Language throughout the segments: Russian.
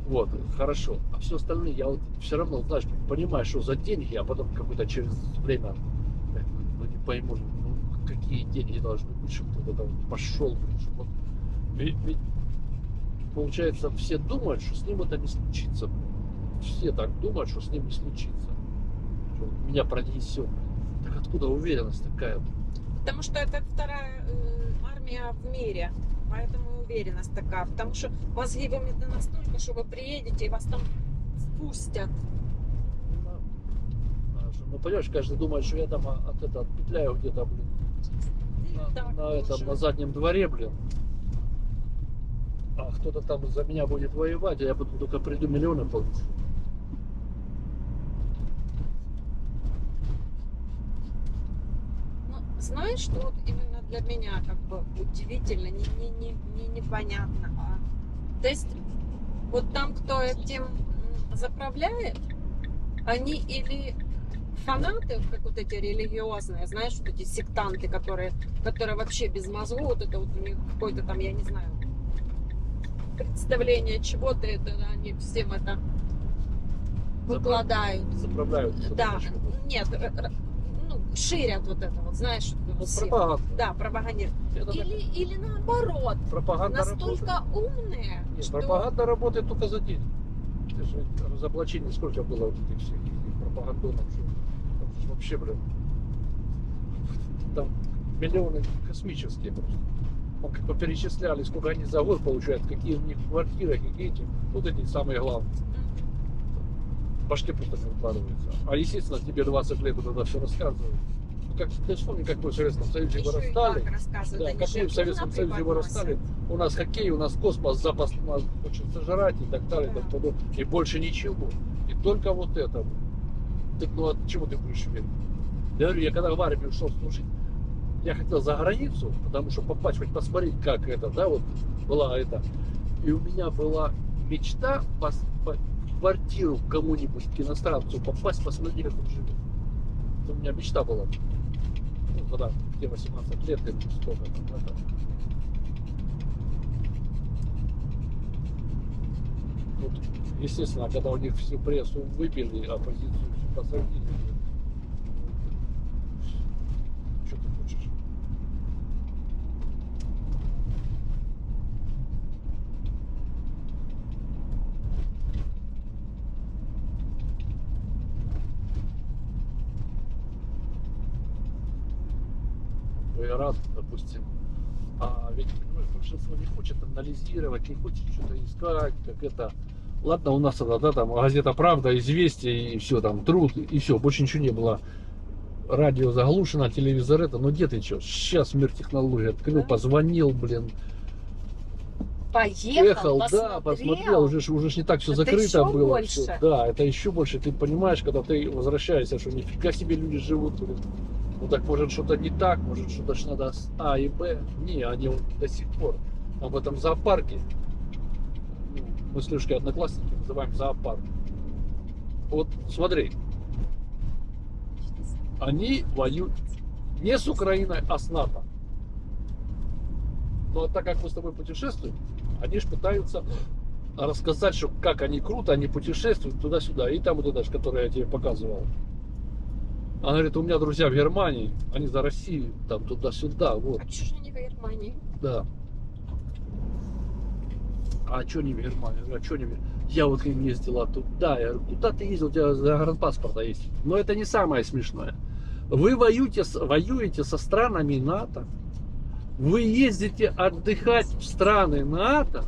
Вот, хорошо. А все остальное, я вот все равно, знаешь, понимаю, что за деньги, а потом какое-то через время, ну не пойму, ну какие деньги должны быть, чтобы кто-то там пошел, чтобы вот. Ведь получается, все думают, что с ним это не случится. Все так думают, что с ним не случится. Что вот меня пронесет. Так откуда уверенность такая? Потому что это вторая армия в мире. Поэтому уверенность такая. Потому что мозги вымыты настолько, что вы приедете и вас там спустят. Ну, понимаешь, каждый думает, что я там от этого отпетляю где-то, блин, Так на этом, на заднем дворе, блин. А кто-то там за меня будет воевать, а я буду только приду миллионы получу. Ну, знаешь, что вот именно для меня как бы удивительно, непонятно. То есть вот там, кто этим заправляет, они или фанаты, как вот эти религиозные, знаешь, вот эти сектанты, которые вообще без мозгов, вот это вот у них какой-то там, я не знаю, представление чего-то, это они всем это выкладают. Заправляют. Да, нет, ну, ширят вот это вот, знаешь, Ну, всем. пропаганда. Да, пропагандируют. Или наоборот, Пропаганда настолько умные, Нет, что... пропаганда работает только за деньги. Ты же разоблачений сколько было вот этих всех пропагандонов, что там же вообще, блин, там миллионы космические просто. Он как бы перечисляли, сколько они за год получают, какие у них квартиры, какие эти, вот эти самые главные. В башке просто не укладывается. А естественно, тебе 20 лет вот это все рассказывают. Ну, как, ты вспомни, как мы в Советском Союзе вырастали. Да, как мы в Советском Союзе вырастали. У нас хоккей, у нас космос, запас у нас хочет сожрать и так далее. Да. Так, подобное. И больше ничего. И только вот это. Ты, ну, от чего ты будешь верить? Я говорю, я когда в армию ушел служить, я хотел за границу, потому что попасть, хоть посмотреть, как это, да, вот была это. И у меня была мечта в квартиру к кому-нибудь, к иностранцу попасть, посмотреть, как он живет. Это у меня мечта была. Ну, когда мне 18 лет, или сколько там, это. Вот, естественно, когда у них всю прессу выбили, оппозицию всю посадили. Что ты хочешь? Я рад, допустим. А ведь, понимаешь, большинство не хочет анализировать, не хочет что-то искать, как это. Ладно, у нас это, да, там газета «Правда», «Известия» и все, там, «Труд», и все, больше ничего не было. Радио заглушено, телевизор это, но где ты что? Сейчас мир технологий открыл, Да. позвонил, блин, Поехал, да, посмотрел, уже ж не так все Это закрыто еще было. больше. Всё. Да, это еще больше. Ты понимаешь, когда ты возвращаешься, что нифига себе люди живут. Блин. Ну так может что-то не так, может что-то ж надо с А и Б. Не, они вот до сих пор. Там в этом зоопарке, ну, мы с Лешкой одноклассники называем зоопарк. Вот смотри, они воюют не с Украиной, а с НАТО. Но так как мы с тобой путешествуем, они же пытаются рассказать, что как они круто, они путешествуют туда-сюда. И там вот это, которое я тебе показывал. Она говорит, у меня друзья в Германии, они за Россию, там туда-сюда, вот. А что же они в Германии? Да. А что не в Германии? А что не в... Я вот к ним ездила туда. Я говорю, куда ты ездил? У тебя загранпаспорта есть. Но это не самое смешное. Вы воюете со странами НАТО. Вы ездите отдыхать в страны НАТО.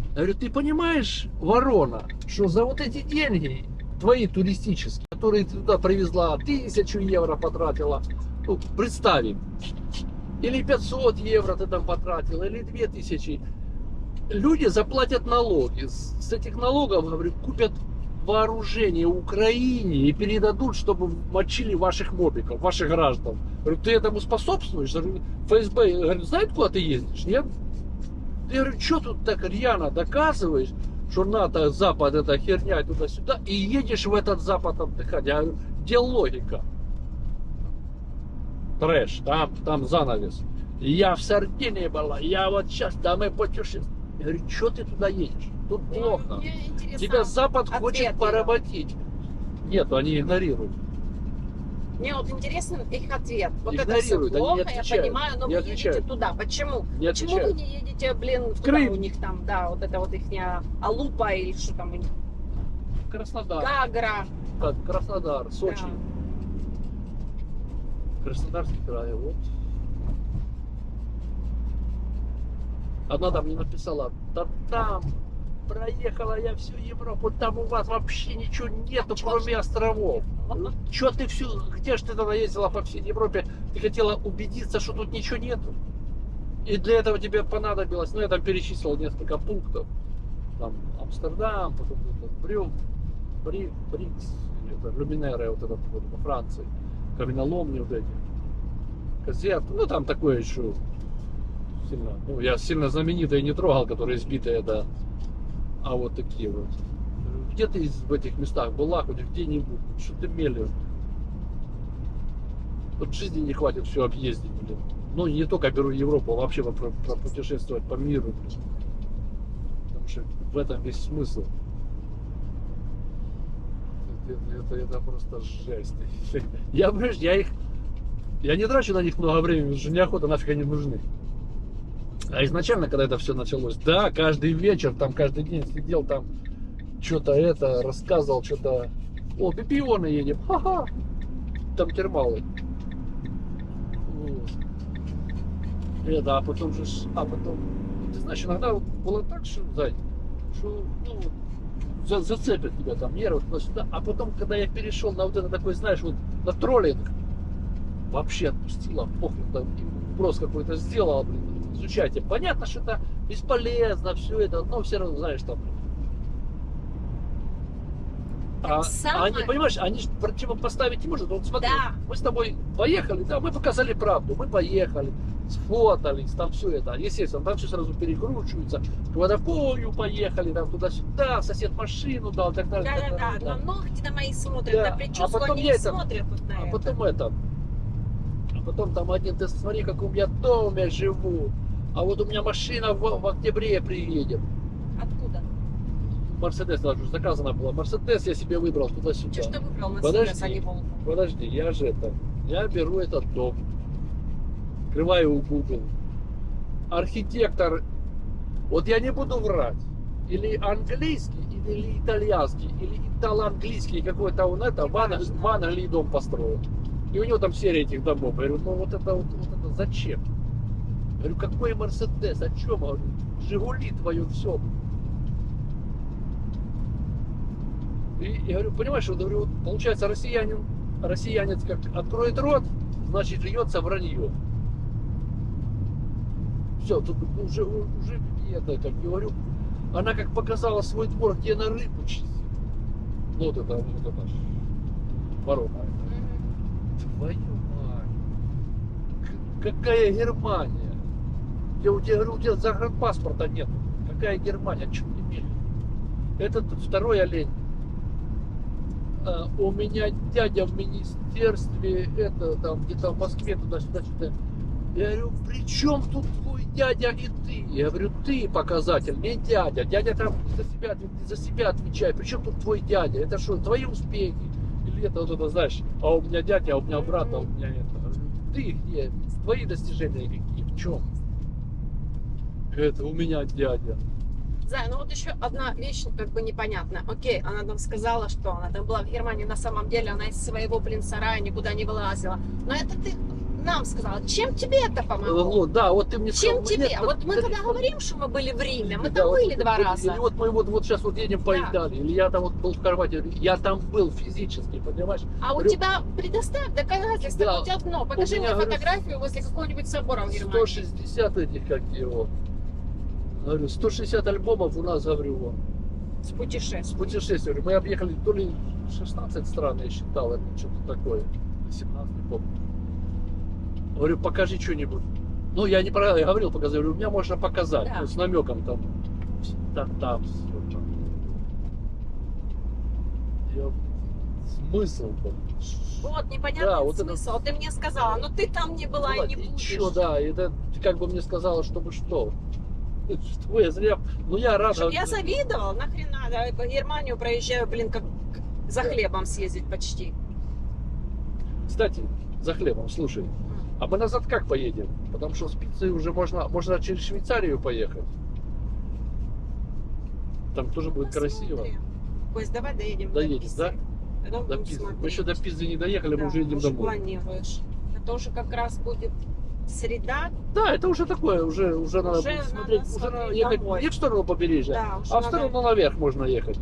Я говорю, ты понимаешь, ворона, что за вот эти деньги твои туристические, которые ты туда привезла, 1000 евро потратила, ну, представим, или 500 евро ты там потратила, или 2000, люди заплатят налоги. С этих налогов, говорю, купят вооружение Украине и передадут, чтобы мочили ваших мобиков, ваших граждан. Говорю, ты этому способствуешь? Говорю, ФСБ, говорю, знает, куда ты ездишь? Нет? Я говорю, что тут так рьяно доказываешь, что НАТО, Запад, это херня туда-сюда, и едешь в этот Запад отдыхать? Я говорю, где логика? Трэш, там занавес. Я в Сардинии была, я вот сейчас, да мы путешествуем. Я говорю, что ты туда едешь? Тут Ну, плохо. мне интересно, Тебя Запад ответ хочет её. поработить. Нет, они игнорируют. Мне вот интересен их ответ. Вот это Игнорируют, все они не плохо, я отвечают, понимаю, но не вы едете отвечают. туда. Почему? Не Почему вы отвечают. не едете, блин, В туда Крым. у них там, да, вот это вот их Алупа или что там у них? Краснодар. Гагра. Как Краснодар, Сочи. Да. Краснодарский край, вот. Одна там мне написала, да там проехала я всю Европу, там у вас вообще ничего нету, кроме островов. Че ты где же ты тогда ездила по всей Европе? Ты хотела убедиться, что тут ничего нету? И для этого тебе понадобилось, ну я там перечислил несколько пунктов. Там Амстердам, потом Брикс, это Люминеры, вот этот вот во Франции, каменоломни вот эти. Казет, ну там такое еще сильно, ну я сильно знаменитые не трогал, которые сбитые, да. А вот такие вот. Где ты в этих местах была, хоть где-нибудь? Что ты мелешь? Вот жизни не хватит все объездить, блин. Ну не только беру Европу, а вообще путешествовать по миру, блин. Потому что в этом весь смысл. Это просто жесть. Я не трачу на них много времени, потому что неохота, нафиг они нужны. А изначально, когда это все началось, да, каждый вечер, там каждый день сидел, там что-то это, рассказывал, что-то. О, Пипионы едем, ха-ха, там термалы. Вот. Это, а потом, ты знаешь, иногда было так, что, Зай, что, ну, зацепят тебя там нервы туда-сюда, а потом, когда я перешел на вот это такой, знаешь, вот на троллинг, вообще отпустила, похуй, там вброс какой-то сделала, блин, изучайте. Понятно, что это бесполезно, все это, но все равно, знаешь, там. Они, понимаешь, они же противопоставить не могут. Вот смотри, Да. мы с тобой поехали, да, мы показали правду, мы поехали, сфотались, там все это. Естественно, там все сразу перекручивается. К водопою поехали, там туда-сюда, сосед машину дал, так далее. Да. На ногти на мои смотрят, Да. на прическу потом они я не это- смотрят вот на А это. потом там один, ты смотри, как у меня дом, я живу. А вот у меня машина в октябре приедет. Откуда? Мерседес даже заказана была. Мерседес я себе выбрал туда-сюда. Че ж ты выбрал Подожди. Мерседес, а не Волгу? Подожди, я беру этот дом, открываю у Google. Архитектор, вот я не буду врать, или английский, или итальянский, или итало-английский какой-то он это, в Англии дом построил. И у него там серия этих домов. Я говорю, ну вот это зачем? Я говорю, какой Мерседес, о чем? Я говорю, Жигули твое все. И я говорю, понимаешь, вот, говорю, получается, россиянец как откроет рот, значит льется вранье. Все, тут уже это, как говорю, она как показала свой двор, где на рыбу чистит. Ну вот это ворона. Твою мать. Какая Германия? Я у тебя говорю, у тебя загранпаспорта нет. Какая Германия? Что ты мелешь? Это тут второй олень. У меня дядя в министерстве, это там где-то в Москве, туда-сюда. Я говорю, при чем тут твой дядя и ты? Я говорю, ты показатель, не дядя. Дядя там за себя отвечает. При чем тут твой дядя? Это что, твои успехи? Или это вот это, знаешь, а у меня дядя, а у меня брат, а у меня это. Я говорю, ты где? Твои достижения какие? В чем? Это у меня дядя. Зай, ну вот еще одна вещь как бы непонятная. Окей, она там сказала, что она там была в Германии, на самом деле она из своего, блин, сарая никуда не вылазила. Но это ты нам сказала. Чем тебе это помогло? Вот, да, вот ты мне Чем сказал, тебе? нет, Вот мы да, когда вот- говорим, что мы были в Риме, мы Да, там вот были 2 раза. Или вот мы вот сейчас вот едем по Да. Италии, или я там вот был в Хорватии, я там был физически, понимаешь? А у Говорю, тебя предоставь доказательства, Да. у тебя окно. Покажи У меня, мне говорю, фотографию возле какого-нибудь собора в Германии. 160 этих, как его. Говорю, 160 альбомов у нас, говорю, вот, С с путешествием. путешествий. Мы объехали то ли 16 стран, я считал, это что-то такое. 17, не помню. Говорю, покажи что-нибудь. Ну, я не про, я говорил, показать, говорю, у меня можно показать, Да. ну, с намеком там. Там все там. Смысл там. Вот, непонятный Да, вот это- смысл. Ты мне сказала, но ты там не была и не И будешь. чё, да, это ты как бы мне сказала, чтобы что? Что я зря... Ну я рад. Чтоб я завидовал, нахрена, да, по Германию проезжаю, блин, как за хлебом съездить почти. Кстати, за хлебом, слушай. А мы назад как поедем? Потому что с пиццей уже можно через Швейцарию поехать. Там тоже будет красиво. Кость, давай доедем Доедем, до Пизы. да? Потом До будем Пизы. смотреть. Мы еще до Пизы не доехали, мы Да, уже едем домой. планируешь. Это уже как раз будет среда. Да, это уже такое, уже надо Уже будет надо смотреть, уже надо смотреть ехать домой. не в сторону побережья, Да, уже а в надо- сторону наверх можно ехать.